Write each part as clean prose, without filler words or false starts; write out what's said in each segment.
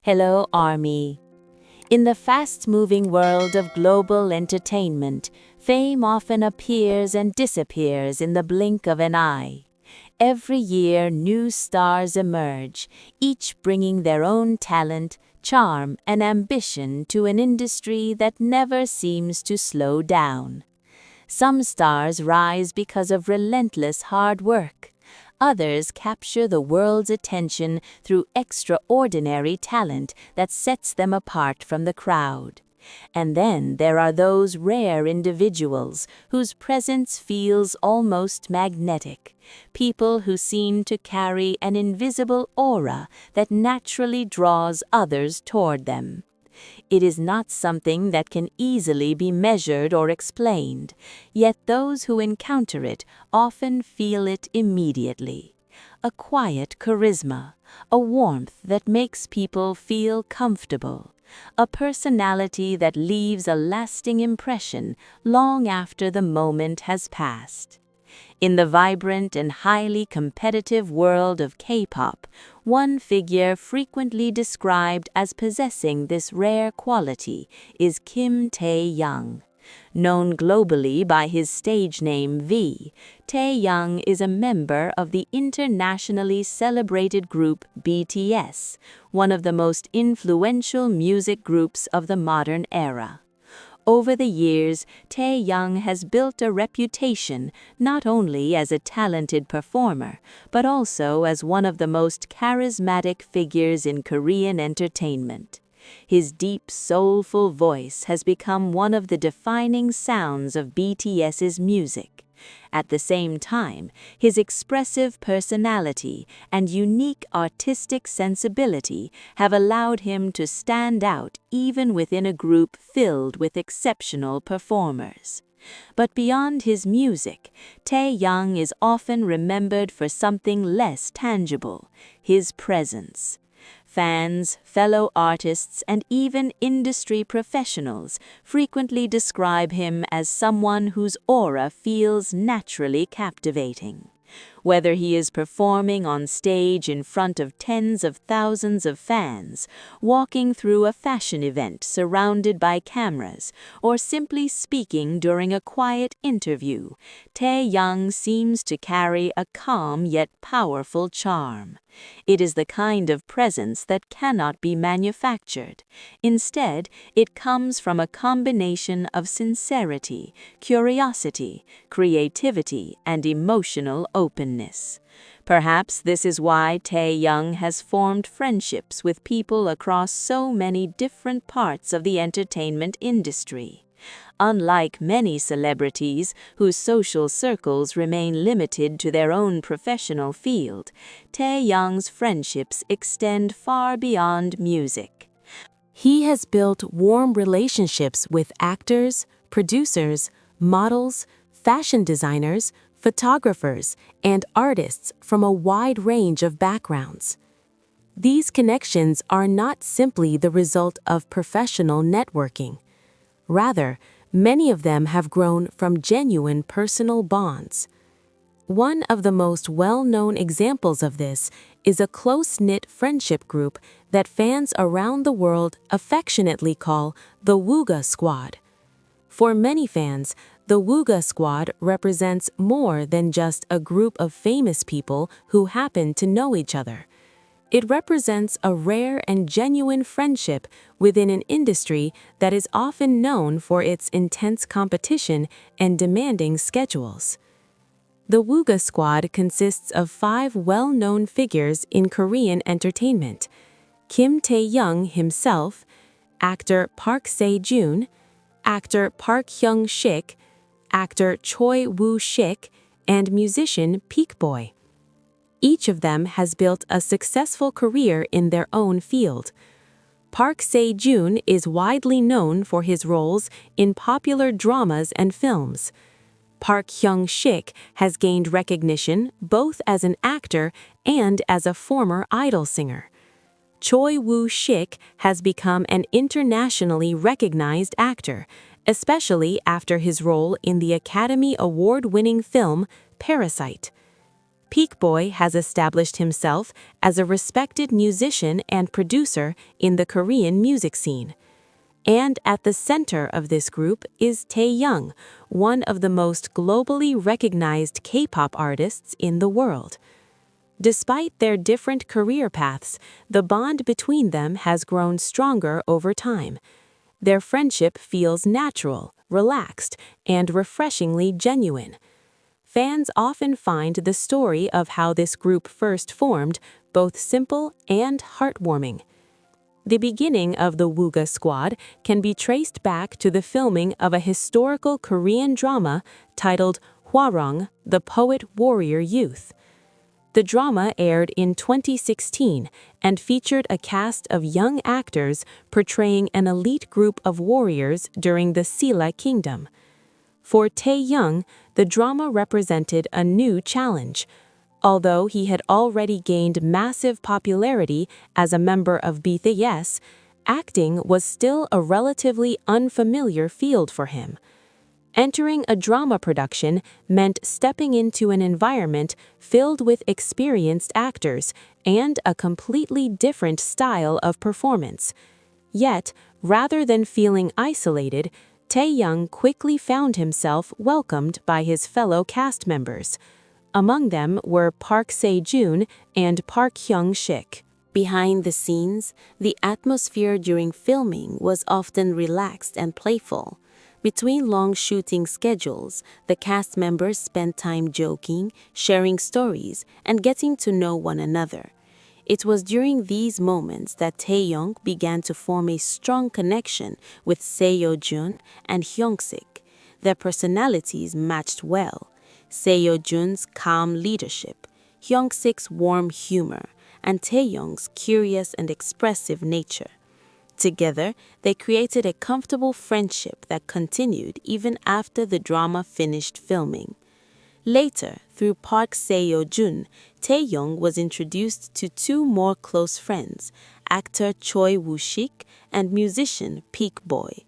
Hello, Army. In the fast-moving world of global entertainment, fame often appears and disappears in the blink of an eye. Every year, new stars emerge, each bringing their own talent, charm, and ambition to an industry that never seems to slow down. Some stars rise because of relentless hard work. Others capture the world's attention through extraordinary talent that sets them apart from the crowd. And then there are those rare individuals whose presence feels almost magnetic, people who seem to carry an invisible aura that naturally draws others toward them. It is not something that can easily be measured or explained, yet those who encounter it often feel it immediately. A quiet charisma, a warmth that makes people feel comfortable, a personality that leaves a lasting impression long after the moment has passed. In the vibrant and highly competitive world of K-pop, one figure frequently described as possessing this rare quality is Kim Taehyung. Known globally by his stage name V, Taehyung is a member of the internationally celebrated group BTS, one of the most influential music groups of the modern era. Over the years, Taehyung has built a reputation not only as a talented performer, but also as one of the most charismatic figures in Korean entertainment. His deep, soulful voice has become one of the defining sounds of BTS's music. At the same time, his expressive personality and unique artistic sensibility have allowed him to stand out even within a group filled with exceptional performers. But beyond his music, Taehyung is often remembered for something less tangible: his presence. Fans, fellow artists, and even industry professionals frequently describe him as someone whose aura feels naturally captivating. Whether he is performing on stage in front of tens of thousands of fans, walking through a fashion event surrounded by cameras, or simply speaking during a quiet interview, Taehyung seems to carry a calm yet powerful charm. It is the kind of presence that cannot be manufactured. Instead, it comes from a combination of sincerity, curiosity, creativity, and emotional openness. Perhaps this is why Taehyung has formed friendships with people across so many different parts of the entertainment industry. Unlike many celebrities whose social circles remain limited to their own professional field, Taehyung's friendships extend far beyond music. He has built warm relationships with actors, producers, models, fashion designers, photographers, and artists from a wide range of backgrounds. These connections are not simply the result of professional networking. Rather, many of them have grown from genuine personal bonds. One of the most well-known examples of this is a close-knit friendship group that fans around the world affectionately call the Wooga Squad. For many fans, the Wooga Squad represents more than just a group of famous people who happen to know each other. It represents a rare and genuine friendship within an industry that is often known for its intense competition and demanding schedules. The Wooga Squad consists of 5 well-known figures in Korean entertainment: Kim Taehyung himself, actor Park Seo-joon, actor Park Hyung-sik, actor Choi Woo-shik, and musician Peakboy. Each of them has built a successful career in their own field. Park Seo-joon is widely known for his roles in popular dramas and films. Park Hyung-sik has gained recognition both as an actor and as a former idol singer. Choi Woo-shik has become an internationally recognized actor, especially after his role in the Academy Award-winning film Parasite. Peakboy has established himself as a respected musician and producer in the Korean music scene. And at the center of this group is Taehyung, one of the most globally recognized K-pop artists in the world. Despite their different career paths, the bond between them has grown stronger over time. Their friendship feels natural, relaxed, and refreshingly genuine. Fans often find the story of how this group first formed both simple and heartwarming. The beginning of the Wooga Squad can be traced back to the filming of a historical Korean drama titled Hwarang, the Poet Warrior Youth. The drama aired in 2016 and featured a cast of young actors portraying an elite group of warriors during the Silla Kingdom. For Taehyung, the drama represented a new challenge. Although he had already gained massive popularity as a member of BTS, acting was still a relatively unfamiliar field for him. Entering a drama production meant stepping into an environment filled with experienced actors and a completely different style of performance. Yet, rather than feeling isolated, Taehyung quickly found himself welcomed by his fellow cast members. Among them were Park Seo-joon and Park Hyung-sik. Behind the scenes, the atmosphere during filming was often relaxed and playful. Between long shooting schedules, the cast members spent time joking, sharing stories, and getting to know one another. It was during these moments that Taehyung began to form a strong connection with Seo-joon and Hyung-sik. Their personalities matched well. Seo-joon's calm leadership, Hyung-sik's warm humor, and Taehyung's curious and expressive nature. Together, they created a comfortable friendship that continued even after the drama finished filming. Later, through Park Seo-joon, Taehyung was introduced to two more close friends, actor Choi Woo-shik and musician Peakboy.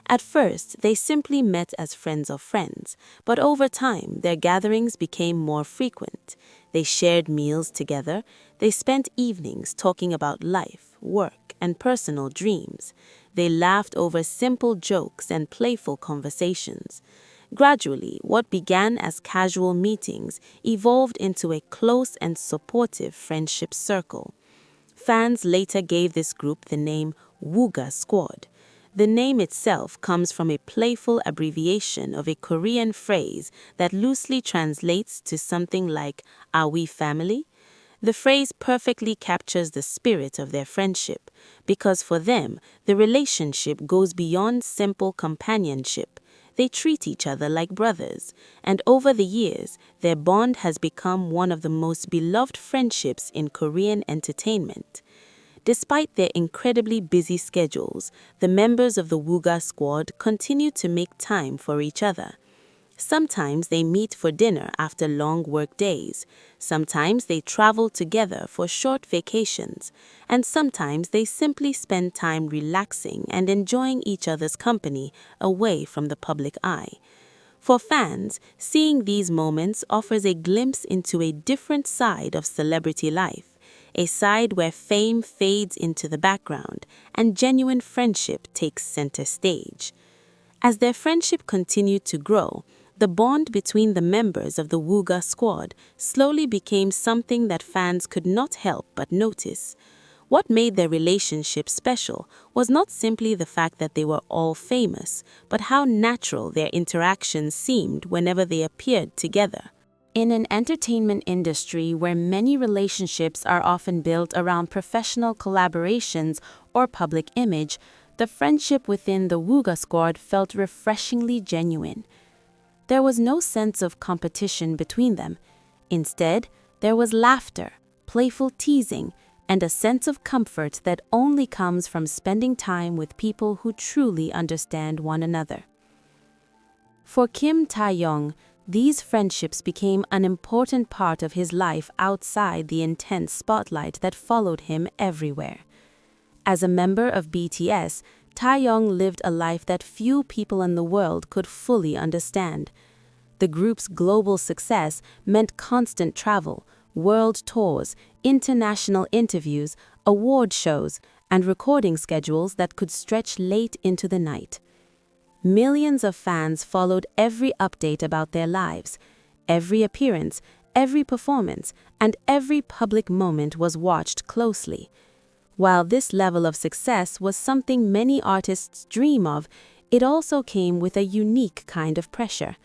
At first, they simply met as friends of friends, but over time, their gatherings became more frequent. They shared meals together. They spent evenings talking about life, work, and personal dreams. They laughed over simple jokes and playful conversations. Gradually, what began as casual meetings evolved into a close and supportive friendship circle. Fans later gave this group the name Wooga Squad. The name itself comes from a playful abbreviation of a Korean phrase that loosely translates to something like, "Are we family?" The phrase perfectly captures the spirit of their friendship, because for them, the relationship goes beyond simple companionship. They treat each other like brothers, and over the years, their bond has become one of the most beloved friendships in Korean entertainment. Despite their incredibly busy schedules, the members of the Wooga Squad continue to make time for each other. Sometimes they meet for dinner after long work days. Sometimes they travel together for short vacations. And sometimes they simply spend time relaxing and enjoying each other's company away from the public eye. For fans, seeing these moments offers a glimpse into a different side of celebrity life. A side where fame fades into the background and genuine friendship takes center stage. As their friendship continued to grow, the bond between the members of the Wooga Squad slowly became something that fans could not help but notice. What made their relationship special was not simply the fact that they were all famous, but how natural their interactions seemed whenever they appeared together. In an entertainment industry where many relationships are often built around professional collaborations or public image, the friendship within the Wooga Squad felt refreshingly genuine. There was no sense of competition between them. Instead, there was laughter, playful teasing, and a sense of comfort that only comes from spending time with people who truly understand one another. For Kim Taehyung, these friendships became an important part of his life outside the intense spotlight that followed him everywhere. As a member of BTS, Taehyung lived a life that few people in the world could fully understand. The group's global success meant constant travel, world tours, international interviews, award shows, and recording schedules that could stretch late into the night. Millions of fans followed every update about their lives. Every appearance, every performance, and every public moment was watched closely. While this level of success was something many artists dream of, it also came with a unique kind of pressure.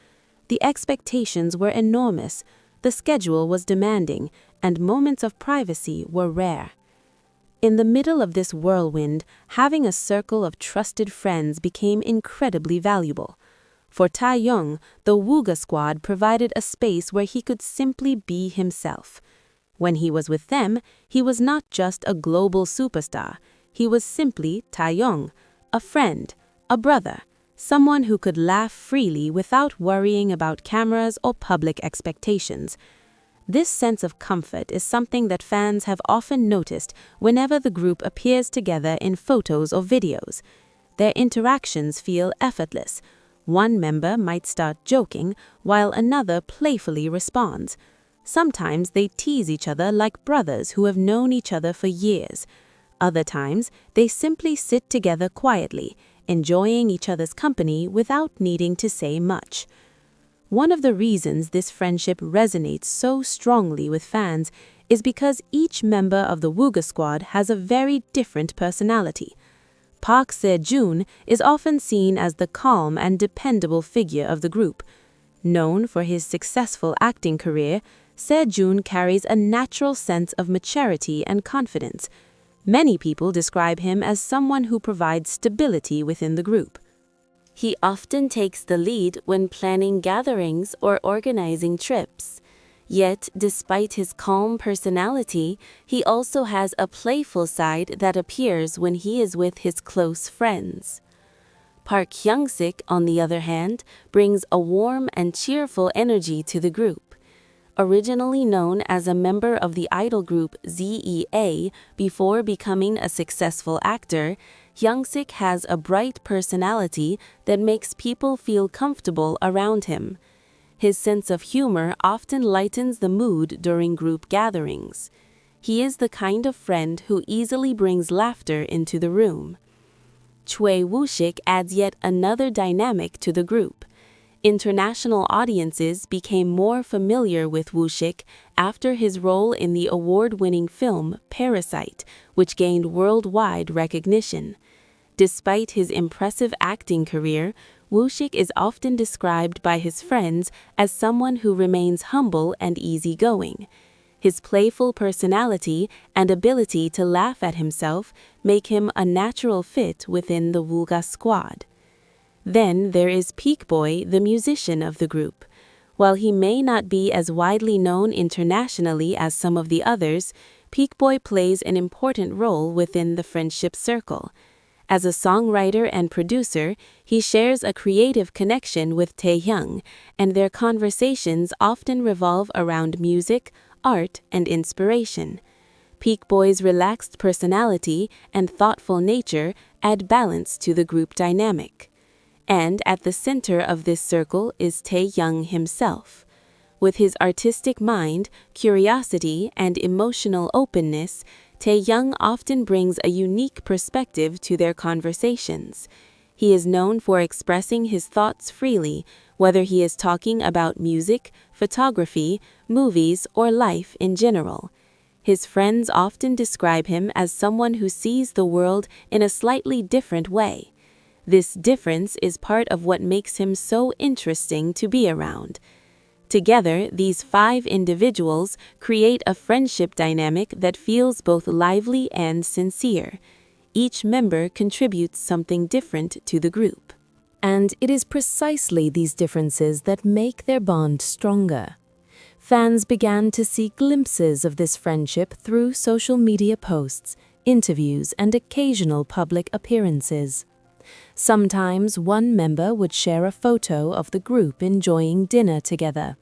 The expectations were enormous, the schedule was demanding, and moments of privacy were rare. In the middle of this whirlwind, having a circle of trusted friends became incredibly valuable. For Taehyung, the Wooga Squad provided a space where he could simply be himself. When he was with them, he was not just a global superstar. He was simply Taehyung, a friend, a brother, someone who could laugh freely without worrying about cameras or public expectations. This sense of comfort is something that fans have often noticed whenever the group appears together in photos or videos. Their interactions feel effortless. One member might start joking, while another playfully responds. Sometimes they tease each other like brothers who have known each other for years. Other times, they simply sit together quietly, enjoying each other's company without needing to say much. One of the reasons this friendship resonates so strongly with fans is because each member of the Wooga Squad has a very different personality. Park Seo-joon is often seen as the calm and dependable figure of the group. Known for his successful acting career, Seo-joon carries a natural sense of maturity and confidence. Many people describe him as someone who provides stability within the group. He often takes the lead when planning gatherings or organizing trips. Yet, despite his calm personality, he also has a playful side that appears when he is with his close friends. Park Hyung-sik, on the other hand, brings a warm and cheerful energy to the group. Originally known as a member of the idol group ZEA before becoming a successful actor, Hyung-sik has a bright personality that makes people feel comfortable around him. His sense of humor often lightens the mood during group gatherings. He is the kind of friend who easily brings laughter into the room. Choi Woo-shik adds yet another dynamic to the group. International audiences became more familiar with Woo-shik after his role in the award-winning film Parasite, which gained worldwide recognition. Despite his impressive acting career, Woo-shik is often described by his friends as someone who remains humble and easygoing. His playful personality and ability to laugh at himself make him a natural fit within the Wooga Squad. Then there is Peakboy, the musician of the group. While he may not be as widely known internationally as some of the others, Peakboy plays an important role within the friendship circle. As a songwriter and producer, he shares a creative connection with Taehyung, and their conversations often revolve around music, art, and inspiration. Peakboy's relaxed personality and thoughtful nature add balance to the group dynamic. And at the center of this circle is Taehyung himself. With his artistic mind, curiosity, and emotional openness, Taehyung often brings a unique perspective to their conversations. He is known for expressing his thoughts freely, whether he is talking about music, photography, movies, or life in general. His friends often describe him as someone who sees the world in a slightly different way. This difference is part of what makes him so interesting to be around. Together, these 5 individuals create a friendship dynamic that feels both lively and sincere. Each member contributes something different to the group. And it is precisely these differences that make their bond stronger. Fans began to see glimpses of this friendship through social media posts, interviews, and occasional public appearances. Sometimes one member would share a photo of the group enjoying dinner together.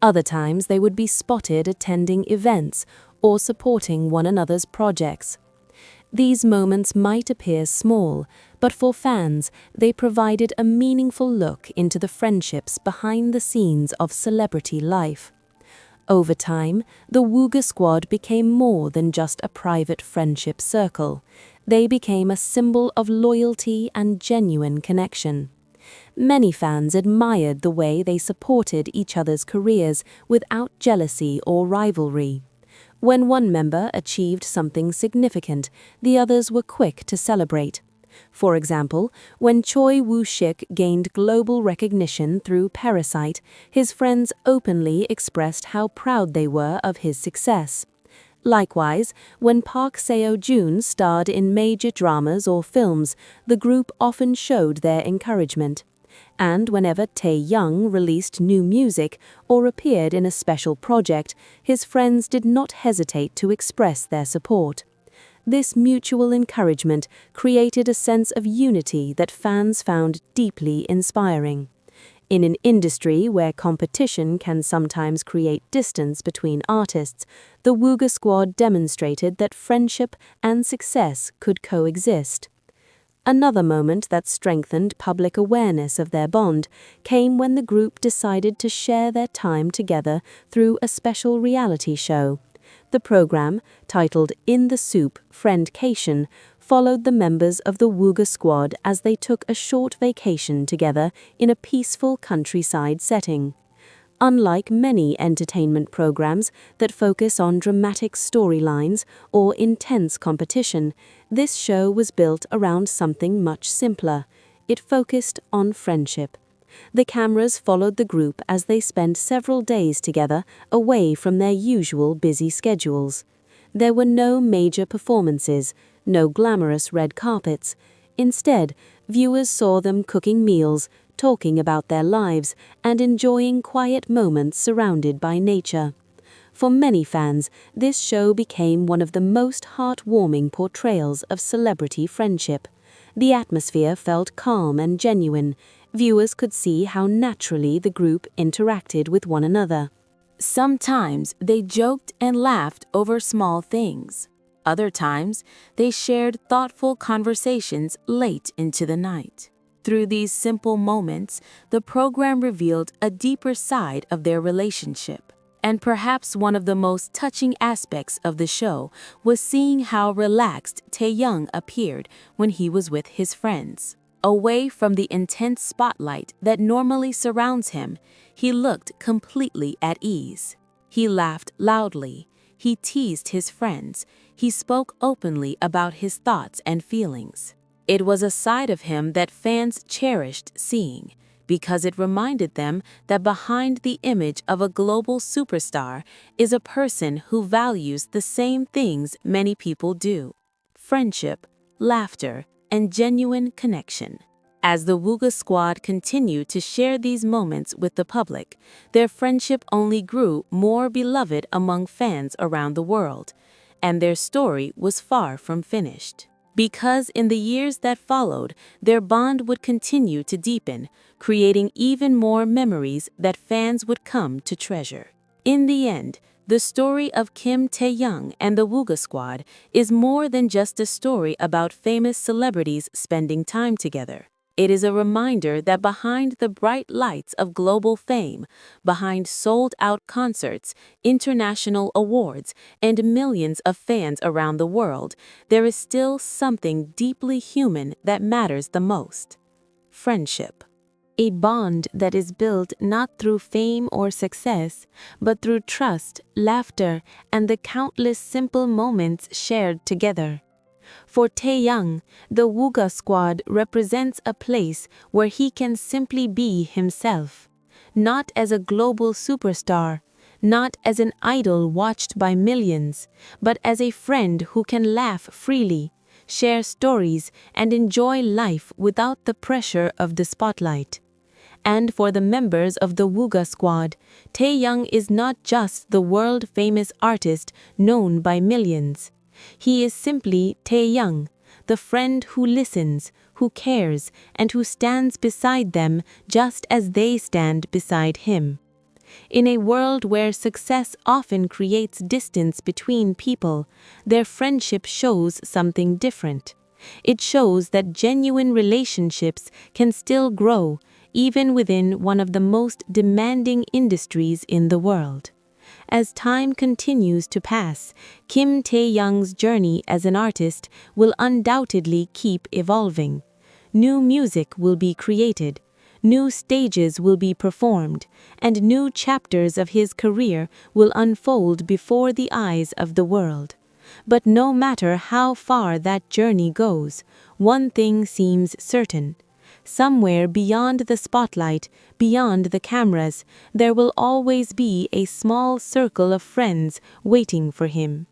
Other times they would be spotted attending events or supporting one another's projects. These moments might appear small, but for fans, they provided a meaningful look into the friendships behind the scenes of celebrity life. Over time, the Wooga Squad became more than just a private friendship circle. They became a symbol of loyalty and genuine connection. Many fans admired the way they supported each other's careers without jealousy or rivalry. When one member achieved something significant, the others were quick to celebrate. For example, when Choi Woo-shik gained global recognition through Parasite, his friends openly expressed how proud they were of his success. Likewise, when Park Seo-joon starred in major dramas or films, the group often showed their encouragement. And whenever Taehyung released new music or appeared in a special project, his friends did not hesitate to express their support. This mutual encouragement created a sense of unity that fans found deeply inspiring. In an industry where competition can sometimes create distance between artists, the Wooga Squad demonstrated that friendship and success could coexist. Another moment that strengthened public awareness of their bond came when the group decided to share their time together through a special reality show. The program, titled In the Soup Friendcation, followed the members of the Wooga Squad as they took a short vacation together in a peaceful countryside setting. Unlike many entertainment programs that focus on dramatic storylines or intense competition, this show was built around something much simpler. It focused on friendship. The cameras followed the group as they spent several days together away from their usual busy schedules. There were no major performances, no glamorous red carpets. Instead, viewers saw them cooking meals, talking about their lives, and enjoying quiet moments surrounded by nature. For many fans, this show became one of the most heartwarming portrayals of celebrity friendship. The atmosphere felt calm and genuine. Viewers could see how naturally the group interacted with one another. Sometimes they joked and laughed over small things. Other times, they shared thoughtful conversations late into the night. Through these simple moments, the program revealed a deeper side of their relationship. And perhaps one of the most touching aspects of the show was seeing how relaxed Taehyung appeared when he was with his friends. Away from the intense spotlight that normally surrounds him, he looked completely at ease. He laughed loudly. He teased his friends. He spoke openly about his thoughts and feelings. It was a side of him that fans cherished seeing, because it reminded them that behind the image of a global superstar is a person who values the same things many people do: friendship, laughter, and genuine connection. As the Wooga Squad continued to share these moments with the public, their friendship only grew more beloved among fans around the world, and their story was far from finished. Because in the years that followed, their bond would continue to deepen, creating even more memories that fans would come to treasure. In the end, the story of Kim Taehyung and the Wooga Squad is more than just a story about famous celebrities spending time together. It is a reminder that behind the bright lights of global fame, behind sold-out concerts, international awards, and millions of fans around the world, there is still something deeply human that matters the most: friendship. A bond that is built not through fame or success, but through trust, laughter, and the countless simple moments shared together. For Taehyung, the Wooga Squad represents a place where he can simply be himself, not as a global superstar, not as an idol watched by millions, but as a friend who can laugh freely, share stories, and enjoy life without the pressure of the spotlight. And for the members of the Wooga Squad, Taehyung is not just the world-famous artist known by millions. He is simply Taehyung, the friend who listens, who cares, and who stands beside them just as they stand beside him. In a world where success often creates distance between people, their friendship shows something different. It shows that genuine relationships can still grow, even within one of the most demanding industries in the world. As time continues to pass, Kim Taehyung's journey as an artist will undoubtedly keep evolving. New music will be created, new stages will be performed, and new chapters of his career will unfold before the eyes of the world. But no matter how far that journey goes, one thing seems certain. Somewhere beyond the spotlight, beyond the cameras, there will always be a small circle of friends waiting for him.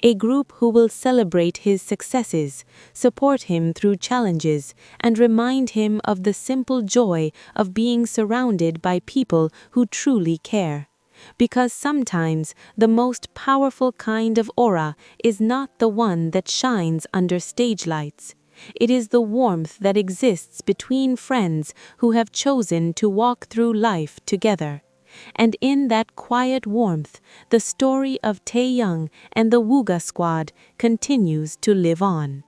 A group who will celebrate his successes, support him through challenges, and remind him of the simple joy of being surrounded by people who truly care. Because sometimes the most powerful kind of aura is not the one that shines under stage lights. It is the warmth that exists between friends who have chosen to walk through life together. And in that quiet warmth, the story of Taehyung and the Wooga Squad continues to live on.